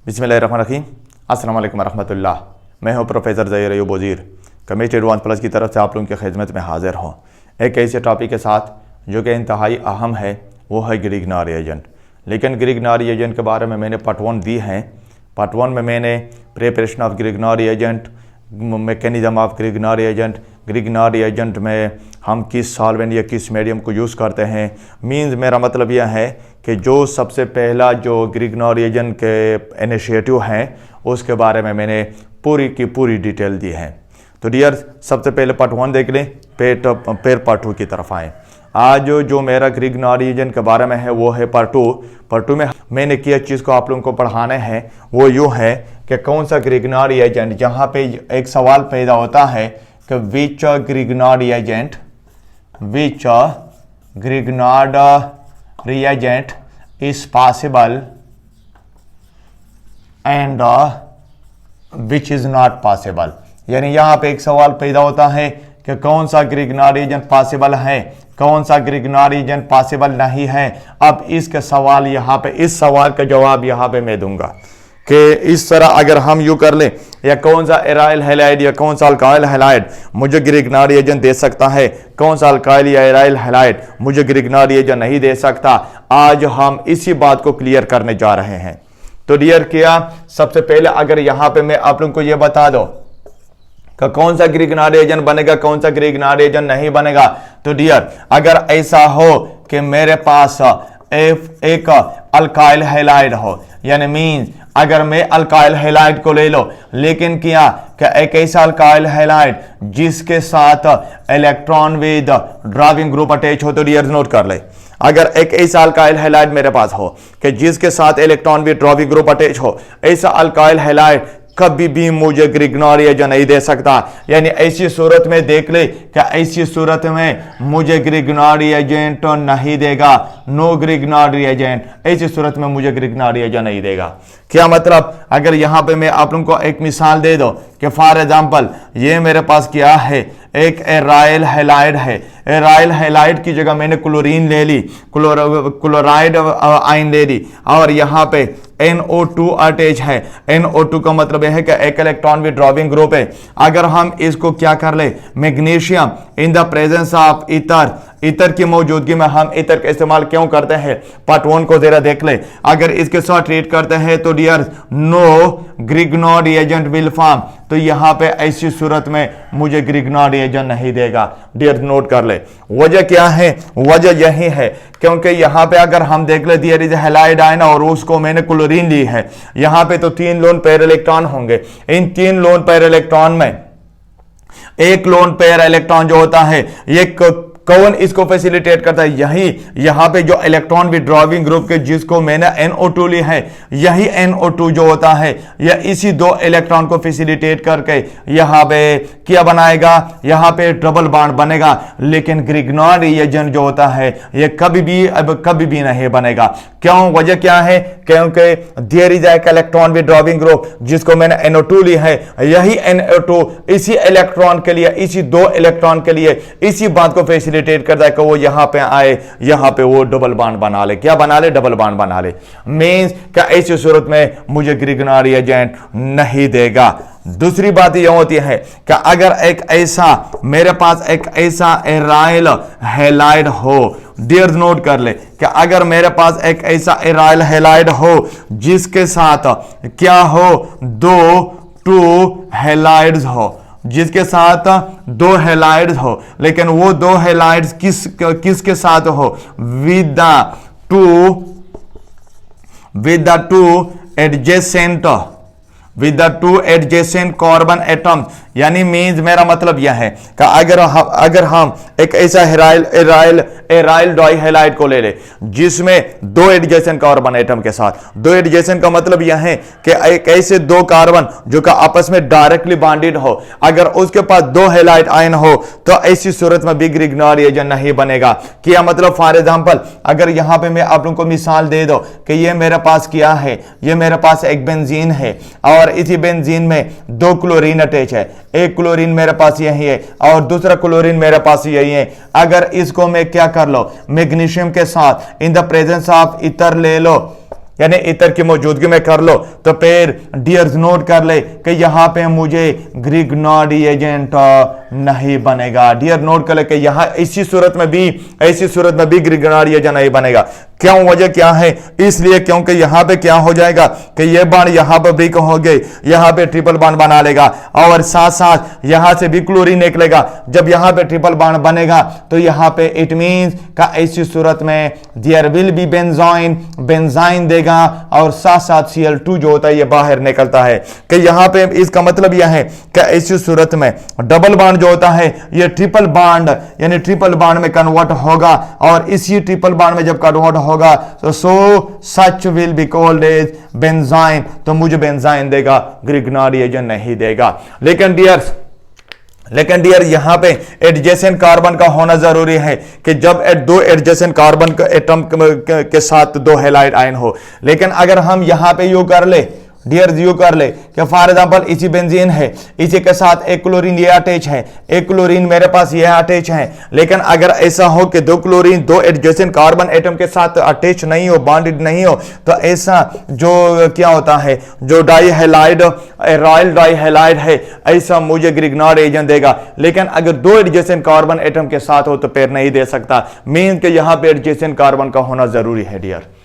बिस्मिल्लाहिर्रहमानिर्रहीम। अस्सलाम वालेकुम रहमतुल्लाह। मैं हूं प्रोफेसर ज़हीर अयूब वज़ीर, कमिटी एडवांस प्लस की तरफ से आप लोगों की खिदमत में हाजिर हूं एक ऐसे टॉपिक के साथ जो कि इंतहाई अहम है, वो है ग्रिग्नार रिएजेंट। लेकिन ग्रिग्नार रिएजेंट के बारे में मैंने पार्ट 1 दी है। पार्ट 1 में मैंने preparation of Grignard reagent, mechanism of Grignard reagent में हम किस सॉल्वेंट या किस मीडियम को यूज़ करते हैं। मींस मेरा मतलब यह है कि जो सबसे पहला जो ग्रिग्नार रिएजेंट के इनिशिएटिव हैं उसके बारे में मैंने पूरी की पूरी डिटेल दी है। तो डियर, सबसे पहले पार्ट 1 देख लें, फिर पार्ट 2 की तरफ आएँ। आज जो मेरा ग्रिग्नार रिएजेंट के बारे में है वो है पार्ट 2। पार्ट 2 में मैंने किस चीज़ को आप लोगों को पढ़ाना है वो यूँ है कि कौन सा ग्रिग्नार रिएजेंट, जहाँ पे एक सवाल पैदा होता है कि which Grignard reagent is possible and which is not possible. यानी यहाँ पे एक सवाल पैदा होता है कि कौन सा ग्रिग्नार रिएजेंट पॉसिबल है, कौन सा ग्रिग्नार रिएजेंट पॉसिबल नहीं है। अब इसका सवाल यहाँ पे, इस सवाल का जवाब यहाँ पे मैं दूंगा कि इस तरह अगर हम यूँ कर लें, या कौन सा एराइल हैलाइड या कौन सा अल्काइल हैलाइड मुझे ग्रिग्नार रिएजेंट दे सकता है, कौन सा अल्काइल या एराइल हैलाइड मुझे ग्रिग्नार रिएजेंट नहीं दे सकता। आज हम इसी बात को क्लियर करने जा रहे हैं। तो डियर, क्या सबसे पहले अगर यहाँ पे मैं आप लोगों को ये बता दो कि कौन सा ग्रिग्नार रिएजेंट बनेगा, कौन सा ग्रिग्नार रिएजेंट नहीं बनेगा। तो डियर, अगर ऐसा हो कि मेरे पास एक अल्काइल हैलाइड हो, यानी मीन्स अगर मैं अल्काइल हैलाइड को ले लो, लेकिन क्या कि एक ऐसा अल्काइल हैलाइड जिसके साथ electron with driving group attach हो, तो डियर नोट कर ले, अगर एक ऐसा अल्काइल हैलाइड मेरे पास हो कि जिसके साथ electron with driving group attach हो, ऐसा अल्काइल हैलाइड कभी भी मुझे ग्रिग्नार रिएजेंट नहीं दे सकता। यानी ऐसी सूरत में देख ले कि ऐसी सूरत में मुझे ग्रिग्नार रिएजेंट नहीं देगा, नो ग्रिग्नार रिएजेंट, ऐसी सूरत में मुझे ग्रिग्नार रिएजेंट नहीं देगा। क्या मतलब, अगर यहाँ पे मैं आप लोगों को एक मिसाल दे दो कि फॉर एग्जांपल ये मेरे पास क्या है, एक एराइल हैलाइड है। एराइल हैलाइड की जगह मैंने क्लोरीन ले ली, क्लोराइड आयन ले ली, और यहाँ पे NO2 अटैच है। NO2 का मतलब यह है कि एक इलेक्ट्रॉन विद ड्रॉपिंग ग्रुप है। अगर हम इसको क्या कर ले, magnesium in the presence of ether की मौजूदगी में, हम ईथर का इस्तेमाल क्यों करते हैं, पार्ट 1 को जरा देख ले। अगर इसके साथ ट्रीट करते हैं तो dear no Grignard reagent will form, तो यहाँ पे ऐसी सूरत में मुझे ग्रिग्नार रिएजेंट नहीं देगा। डियर नोट कर ले, वजह क्या है, वजह यही है क्योंकि यहाँ पे अगर हम देख ले दियर इज हैलाइड आयन और उसको मैंने क्लोरीन ली है, यहाँ पे तो 3 लोन पेयर इलेक्ट्रॉन होंगे। इन 3 लोन पेयर इलेक्ट्रॉन में एक लोन पेयर इलेक्ट्रॉन जो होता है ये कौन इसको फैसिलिटेट करता है, यही यहाँ पे जो इलेक्ट्रॉन विड्रॉविंग ग्रुप के जिसको मैंने NO2 ली है, यही NO2 जो होता है यह इसी 2 इलेक्ट्रॉन को फैसिलिटेट करके यहाँ पे क्या बनाएगा, यहाँ पे डबल बॉन्ड बनेगा। लेकिन ग्रिग्नार रिएजेंट जो होता है ये कभी भी नहीं बनेगा। क्यों, वजह क्या है, क्योंकि देयर इज एक इलेक्ट्रॉन विड्रॉविंग ग्रुप जिसको मैंने NO2 ली है, यही NO2 इसी इलेक्ट्रॉन के लिए, इसी 2 इलेक्ट्रॉन के लिए इसी बात को फैसिलिटेट करता है कि वो यहां पे आए, यहां पे वो डबल बॉन्ड बना ले। क्या बना ले, डबल बॉन्ड बना ले। मींस क्या ऐसी सूरत में मुझे ग्रिग्नार रिएजेंट नहीं देगा। दूसरी बात यह होती है कि अगर एक ऐसा मेरे पास एक ऐसा एराइल हैलाइड हो, डियर नोट कर ले कि अगर मेरे पास एक ऐसा एराइल हैलाइड हो जिसके साथ क्या हो, 2 हैलाइड्स हो, जिसके साथ 2 हैलाइड्स हो, लेकिन वो 2 हैलाइड्स किसके साथ हो, with the two adjacent carbon atom. यानी मीन्स मेरा मतलब यह है कि अगर हम एक ऐसा एराइल डाइहैलाइड को ले ले जिसमें 2 एडजेसेंट कार्बन एटम के साथ, 2 एडजेसेंट का मतलब यह है कि एक ऐसे 2 कार्बन जो का आपस में डायरेक्टली बॉन्डेड हो, अगर उसके पास 2 हैलाइड आयन हो तो ऐसी सूरत में भी ग्रिग्नार रिएजेंट नहीं बनेगा। क्या मतलब, फॉर एग्जांपल अगर यहां पे मैं आप लोगों को मिसाल दे दो कि ये मेरे पास क्या है, ये मेरे पास एक बेंजीन है और इसी बेंजीन में 2 क्लोरीन अटैच है। एक क्लोरीन मेरे पास यही है और दूसरा क्लोरीन मेरे पास यही है। अगर इसको मैं क्या कर लो, मैग्नीशियम के साथ in the presence of ether ले लो, यानी इतर की मौजूदगी में कर लो। तो फिर डियर्स नोट कर ले कि यहां पे मुझे ग्रिग्नार्डी एजेंट नहीं बनेगा। डियर नोट कर ले कि यहां ऐसी सूरत में भी ग्रिग्नार्डी एजेंट नहीं बनेगा। क्यों, वजह क्या है? इसलिए क्योंकि यहां पे क्या हो जाएगा कि ये बाण यहां पर ब्रेक हो गए, यहां पे ट्रिपल बाण बना लेगा और साथ साथ यहां से भी क्लोरीन निकलेगा। जब यहां पे ट्रिपल बाण बनेगा तो यहां पे इट मींस का ऐसी सूरत में देयर विल बी बेंजाइन देगा और साथ साथ Cl2 जो होता है ये बाहर निकलता है। कि यहां पे इसका मतलब यह है कि ऐसी सूरत में डबल बाण जो होता है ये ट्रिपल बाण यानी ट्रिपल बाण में कन्वर्ट होगा और इसी ट्रिपल बाण में जब कन्वर्ट होगा तो such will be called as benzyne. तो मुझे बेंजाइन देगा, ग्रिग्नार्डी एजेंट नहीं देगा। लेकिन डियर यहां पे एडजेसेंट कार्बन का होना जरूरी है कि जब दो एडजेसेंट कार्बन का एटम के साथ दो हैलाइड आयन हो। लेकिन अगर हम यहां पे यू कर ले डियर यू कर ले कि फॉर एग्जांपल इसी बेंजीन है, इसी के साथ एक क्लोरीन ये अटैच है, एक क्लोरीन मेरे पास ये अटैच है। लेकिन अगर ऐसा हो कि दो क्लोरीन दो एडजेसेंट कार्बन एटम के साथ अटैच नहीं हो, बॉन्डेड नहीं हो, तो ऐसा जो क्या होता है जो डाइहैलाइड रॉयल डाइहैलाइड है ऐसा मुझे ग्रिग्नार्डी एजेंट देगा। लेकिन अगर दो एडजेसेंट कार्बन एटम के साथ हो तो फिर नहीं दे सकता। मीन के यहां पे एडजेसेंट कार्बन का होना जरूरी है डियर।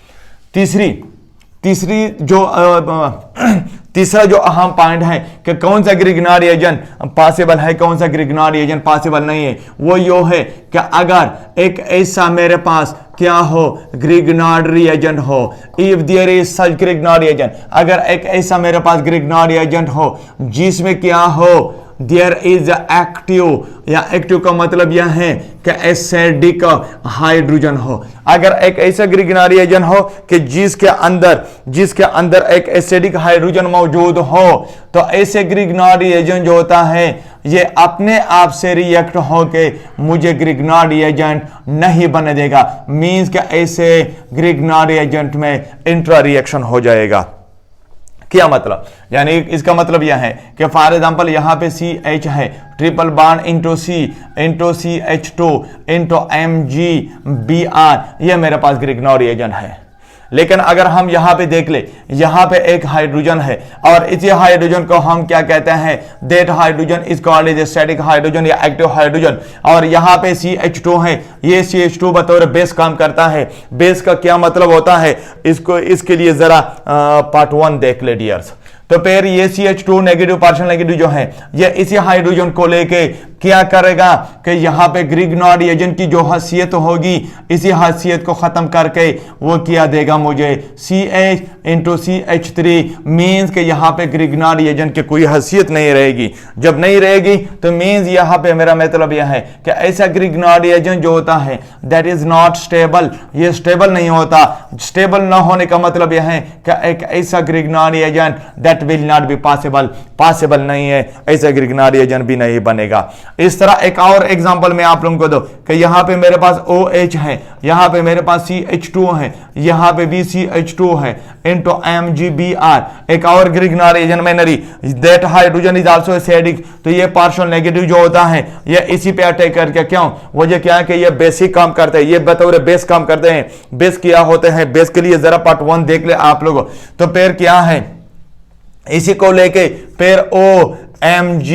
तीसरा जो अहम पॉइंट है कि कौन सा ग्रिग्नार्डी एजेंट पॉसिबल है, कौन सा ग्रिग्नार्डी एजेंट पॉसिबल नहीं है, वो यो है कि अगर एक ऐसा मेरे पास क्या हो ग्रिग्नार्डी एजेंट हो, if there is such Grignard reagent, अगर एक ऐसा मेरे पास ग्रिग्नार्डी एजेंट हो जिसमें क्या हो देयर इज एक्टिव, या एक्टिव का मतलब यह है कि एसिडिक हाइड्रोजन हो। अगर एक ऐसा ग्रिग्नार्डी एजेंट हो कि जिसके अंदर एक एसिडिक हाइड्रोजन मौजूद हो तो ऐसे ग्रिग्नार्डी एजेंट जो होता है ये अपने आप से रिएक्ट होके मुझे ग्रिग्नार्डी एजेंट नहीं बने देगा। मींस कि ऐसे ग्रिग्नार्डी एजेंट में इंट्रा रिएक्शन हो जाएगा। क्या मतलब? यानी इसका मतलब यह है कि फॉर एग्जांपल यहां पे CH है, triple bond into CH2 into MgBr, यह मेरे पास ग्रिग्नार्डी एजेंट है। लेकिन अगर हम यहां पे देख ले, यहां पे एक हाइड्रोजन है और इसी हाइड्रोजन को हम क्या कहते हैं, that hydrogen is called as static hydrogen या एक्टिव हाइड्रोजन। और यहां पे CH2 है, ये CH2 बतौर बेस काम करता है। बेस का क्या मतलब होता है इसके लिए जरा पार्ट 1 देख ले डियर्स। तो फिर ये CH2 नेगेटिव पार्शियल नेगेटिव जो है ये इसी हाइड्रोजन को लेके क्या करेगा कि यहां पे ग्रिग्नार्डी एजेंट की जो हैसियत होगी इसी हैसियत को खत्म करके वो क्या देगा मुझे CH इंटू CH3। मीन्स के यहां पे ग्रिग्नार्डी एजेंट की कोई हैसियत नहीं रहेगी। जब नहीं रहेगी तो मीन्स यहां पे मेरा मतलब यह है कि ऐसा ग्रिग्नार्डी एजेंट जो होता है दैट इज नॉट स्टेबल, ये स्टेबल नहीं होता। स्टेबल ना होने का मतलब यह है कि एक ऐसा Grignard reagent that will not be possible नहीं है, ऐसा ग्रिग्नार्डी एजेंट भी नहीं बनेगा। इस तरह एक और एग्जांपल मैं आप लोगों को दो कि यहां पे मेरे पास OH है, यहां पे मेरे पास CH2 है, यहां पे भी CH2 है इंटू MgBr, एक और Grignard reagent mainly that hydrogen is also acidic. तो ये पार्शियल नेगेटिव जो होता है ये इसी पे अटैक करके, क्यों वजह क्या है कि ये बेसिक काम करते हैं, ये बतौर बेस काम करते हैं। बेस क्या होते हैं, बेस के लिए जरा पार्ट 1 देख ले आप लोग। तो फिर क्या है, इसी को लेके फिर OMg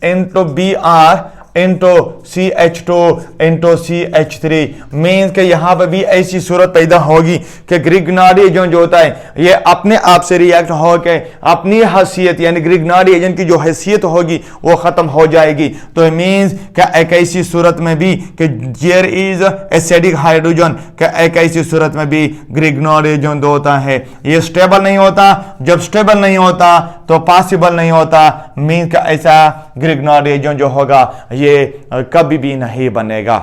into Br into CH2 into CH3। Means के यहां पर भी ऐसी सूरत पैदा होगी कि ग्रिग्नार्डी एजेंट जो होता है ये अपने आप से रिएक्ट होकर अपनी हैसियत यानी ग्रिग्नार्डी एजेंट की जो हैसियत होगी वो खत्म हो जाएगी। तो मीन्स कि एक ऐसी सूरत में भी कि देयर इज एसिडिक हाइड्रोजन, कि एक ऐसी सूरत में भी ग्रिग्नार्डी एजेंट होता है ये स्टेबल नहीं होता। जब स्टेबल नहीं होता तो पॉसिबल नहीं होता। मीन्स का ऐसा ग्रिग्नार्डी एजेंट जो होगा ये कभी भी नहीं बनेगा,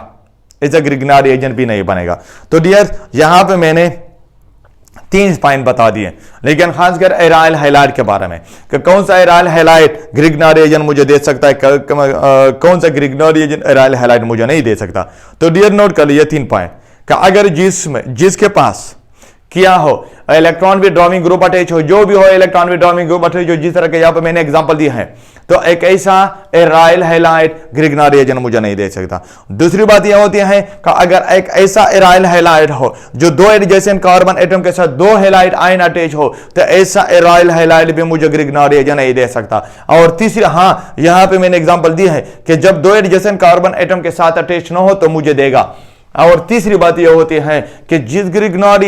ऐसा ग्रिग्नार्डी एजेंट भी नहीं बनेगा। तो डियर यहां पे मैंने 3 पॉइंट बता दिए, लेकिन खासकर एराइल हैलाइड के बारे में कि कौन सा एराइल हैलाइड ग्रिग्नार्डी एजेंट मुझे दे सकता है, कौन सा ग्रिग्नार्डी एजेंट एराइल हैलाइड मुझे नहीं दे सकता। तो डियर नोट कर लीजिए 3 पॉइंट कि अगर जिसके पास क्या हो इलेक्ट्रॉन विड्रॉइंग ग्रुप अटैच हो, जो भी हो इलेक्ट्रॉन विड्रॉइंग ग्रुप अटैच हो, जिस तरह के यहां पर मैंने एग्जांपल दिया है तो एक ऐसा एराइल हैलाइड ग्रिग्नार्ड एजेंट मुझे नहीं दे सकता। दूसरी बात यह होती है कि अगर एक ऐसा एराइल हैलाइड हो जो दो एडजेसेंट कार्बन एटम के साथ दो हैलाइड आयन अटैच हो, तो ऐसा एराइल हैलाइड भी मुझे ग्रिग्नार्ड एजेंट नहीं दे सकता। और तीसरी, हाँ यहां पे मैंने एग्जांपल दी है कि जब दो एडजेसेंट कार्बन एटम के साथ अटैच न हो तो मुझे देगा। और तीसरी बात यह होती है कि जिस ग्रिग्नार्ड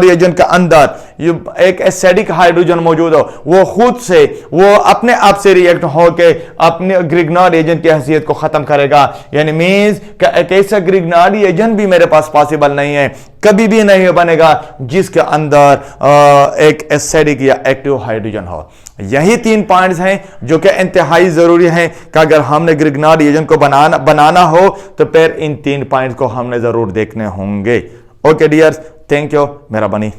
एजेंट के अंदर एक एसिडिक हाइड्रोजन मौजूद हो, वो खुद से वो अपने आप से रिएक्ट होकर अपने ग्रिग्नार्ड एजेंट की हैसियत को खत्म करेगा। यानी मींस कि एक ऐसा ग्रिग्नार्ड एजेंट भी मेरे पास पॉसिबल नहीं है, कभी भी नहीं बनेगा जिसके अंदर एक एसिडिक या एक्टिव हाइड्रोजन हो। यही 3 पॉइंट्स हैं जो कि इंतहाई जरूरी हैं कि अगर हमने ग्रिग्नार्ड एजेंट को बनाना हो तो फिर इन 3 पॉइंट्स को हमने जरूर देखने होंगे। ओके डियर्स, थैंक यू, मेहरबानी।